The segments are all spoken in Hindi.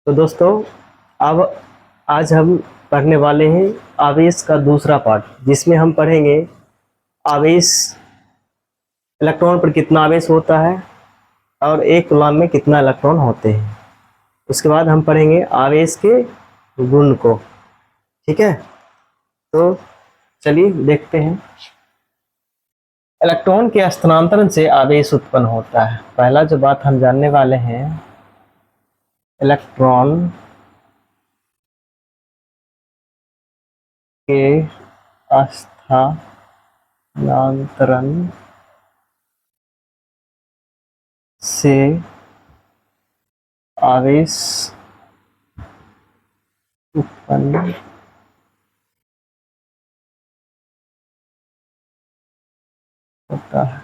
तो दोस्तों, अब आज हम पढ़ने वाले हैं आवेश का दूसरा पार्ट, जिसमें हम पढ़ेंगे आवेश, इलेक्ट्रॉन पर कितना आवेश होता है और एक कूलम्ब में कितना इलेक्ट्रॉन होते हैं। उसके बाद हम पढ़ेंगे आवेश के गुण को। ठीक है, तो चलिए देखते हैं। इलेक्ट्रॉन के स्थानांतरण से आवेश उत्पन्न होता है। पहला जो बात हम जानने वाले हैं, इलेक्ट्रॉन के स्थानांतरण से आवेश उत्पन्न होता है।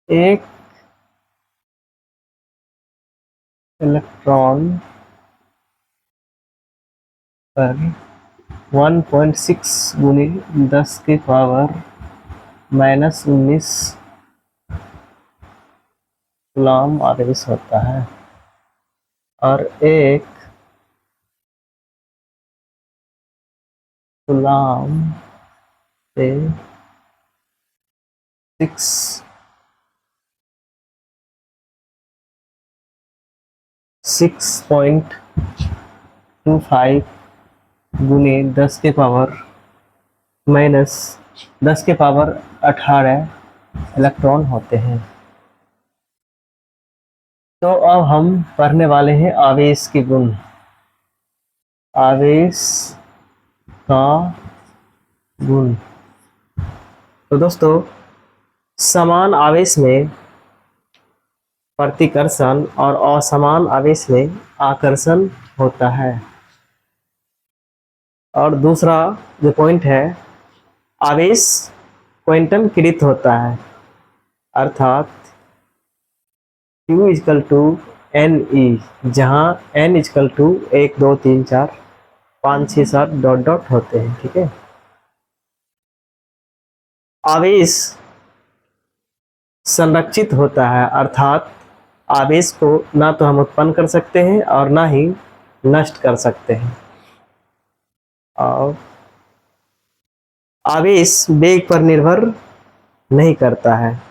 एक इलेक्ट्रॉन पर 1.6 गुनी 10 की पावर -19 कूलम्ब आवेश होता है और एक कूलम्ब से 6.25 गुनी 10 के पावर -10 के पावर 18 इलेक्ट्रॉन होते हैं। तो अब हम पढ़ने वाले हैं आवेश के गुण। आवेश का गुण। तो दोस्तों, समान आवेश में प्रतिकर्षण और असमान आवेश में आकर्षण होता है। और दूसरा जो पॉइंट है, आवेश क्वांटमकृत होता है, अर्थात Q इजकल टू NE, जहाँ N equal to 1 2 3 4 5 6 7 dot dot होते हैं। ठीक है, आवेश संरक्षित होता है, अर्थात आवेश को ना तो हम उत्पन्न कर सकते हैं और ना ही नष्ट कर सकते हैं। और आवेश वेग पर निर्भर नहीं करता है।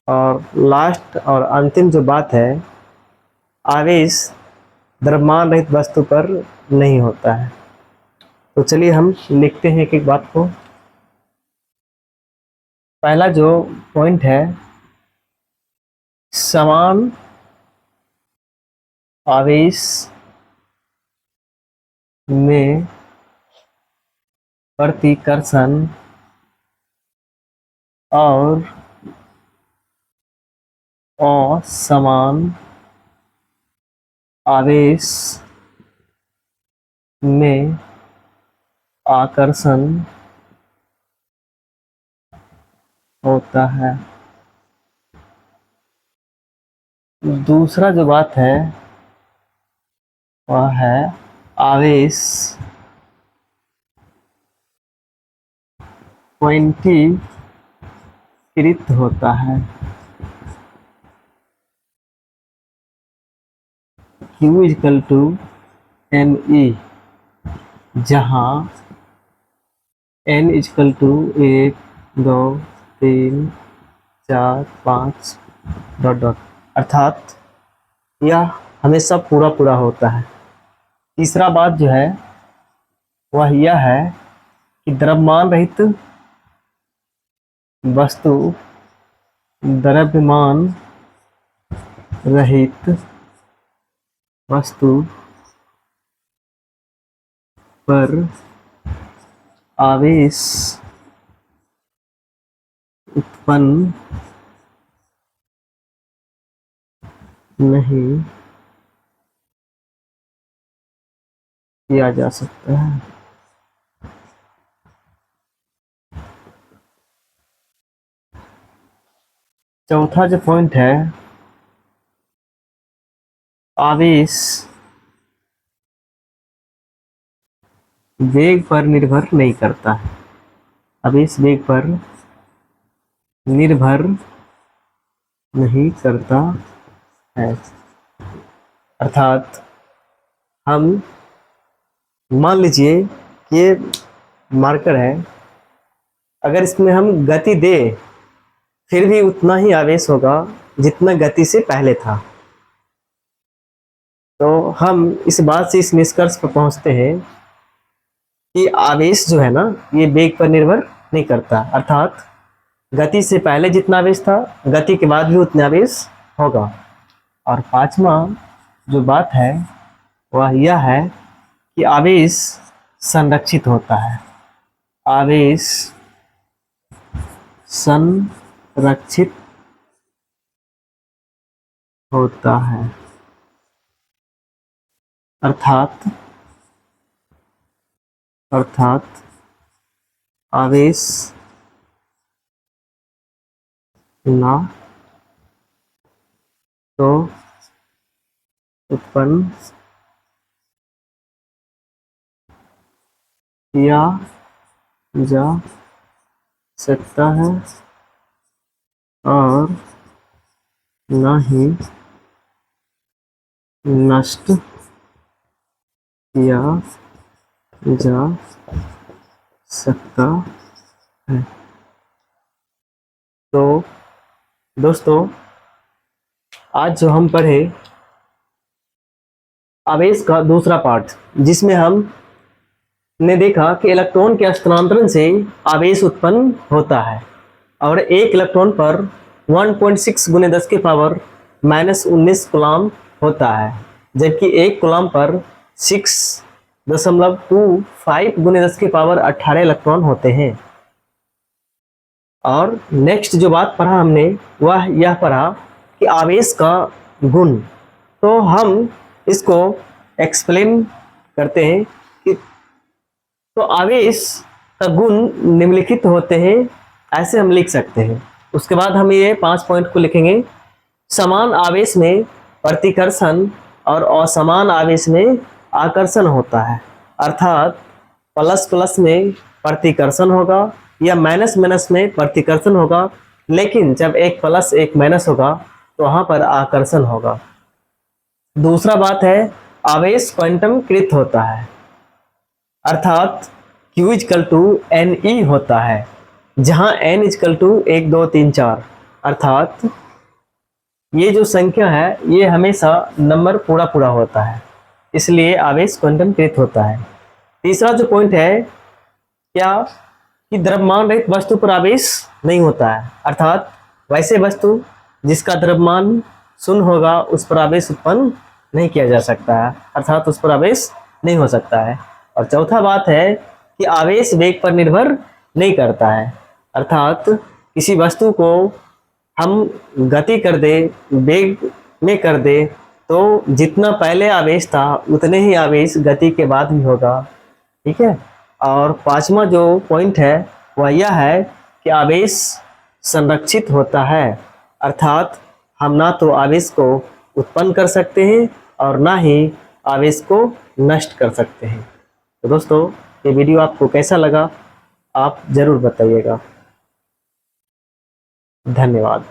और लास्ट और अंतिम जो बात है, आवेश द्रव्यमान रहित वस्तु पर नहीं होता है। तो चलिए हम लिखते हैं एक एक बात को। पहला जो पॉइंट है, समान आवेश में प्रतिकर्षण और असमान आवेश में आकर्षण होता है। दूसरा जो बात है वह है आवेश क्वांटीकृत होता है। Q इजकल टू NE, जहाँ N equal to 1 2 3 4 5 dot dot, अर्थात यह हमेशा पूरा पूरा होता है। तीसरा बात जो है वह यह है कि द्रव्यमान रहित वस्तु द्रव्यमान रहित वस्तु पर आवेश उत्पन्न नहीं किया जा सकता है। चौथा जो पॉइंट है, आवेश वेग पर निर्भर नहीं करता है। आवेश वेग पर निर्भर नहीं करता है। अर्थात हम मान लीजिए कि ये मार्कर है, अगर इसमें हम गति दे फिर भी उतना ही आवेश होगा जितना गति से पहले था। तो हम इस बात से इस निष्कर्ष पर पहुंचते हैं कि आवेश जो है ना, ये वेग पर निर्भर नहीं करता। अर्थात गति से पहले जितना आवेश था, गति के बाद भी उतना आवेश होगा। और पांचवा जो बात है वह यह है कि आवेश संरक्षित होता है। आवेश संरक्षित होता है, अर्थात आवेश ना तो उत्पन्न किया जा सकता है और न ही नष्ट किया जा सकता है। तो दोस्तों, आज जो हम पढ़े आवेश का दूसरा पार्ट, जिसमें हम ने देखा कि इलेक्ट्रॉन के स्थानांतरण से आवेश उत्पन्न होता है और एक इलेक्ट्रॉन पर 1.6 गुने 10 की पावर -19 कूलम्ब होता है, जबकि एक कूलम्ब पर 6.25 गुने 10 की पावर 18 इलेक्ट्रॉन होते हैं। और नेक्स्ट जो बात पढ़ा हमने वह यह पढ़ा कि आवेश का गुण। तो हम इसको एक्सप्लेन करते हैं कि तो आवेश का गुण निम्नलिखित होते हैं, ऐसे हम लिख सकते हैं। उसके बाद हम ये 5 पॉइंट को लिखेंगे। समान आवेश में प्रतिकर्षण और असमान आवेश में आकर्षण होता है। अर्थात प्लस प्लस में प्रतिकर्षण होगा या माइनस माइनस में प्रतिकर्षण होगा, लेकिन जब एक प्लस एक माइनस होगा तो वहाँ पर आकर्षण होगा। दूसरा बात है, आवेश क्वांटम कृत होता है, अर्थात Q = NE होता है, जहाँ N = 1 2 3 4। अर्थात ये जो संख्या है ये हमेशा नंबर पूरा पूरा होता है, इसलिए आवेश क्वांटम कृत होता है। तीसरा जो पॉइंट है क्या कि द्रव्यमान रहित वस्तु पर आवेश नहीं होता है, अर्थात वैसे वस्तु जिसका द्रव्यमान शून्य होगा उस पर आवेश उत्पन्न नहीं किया जा सकता है, अर्थात उस पर आवेश नहीं हो सकता है। और चौथा बात है कि आवेश वेग पर निर्भर नहीं करता है, अर्थात किसी वस्तु को हम गति कर दे, वेग में कर दे, तो जितना पहले आवेश था उतने ही आवेश गति के बाद भी होगा। ठीक है। और पांचवा जो पॉइंट है वह यह है कि आवेश संरक्षित होता है, अर्थात हम ना तो आवेश को उत्पन्न कर सकते हैं और ना ही आवेश को नष्ट कर सकते हैं। तो दोस्तों, ये वीडियो आपको कैसा लगा आप ज़रूर बताइएगा। धन्यवाद।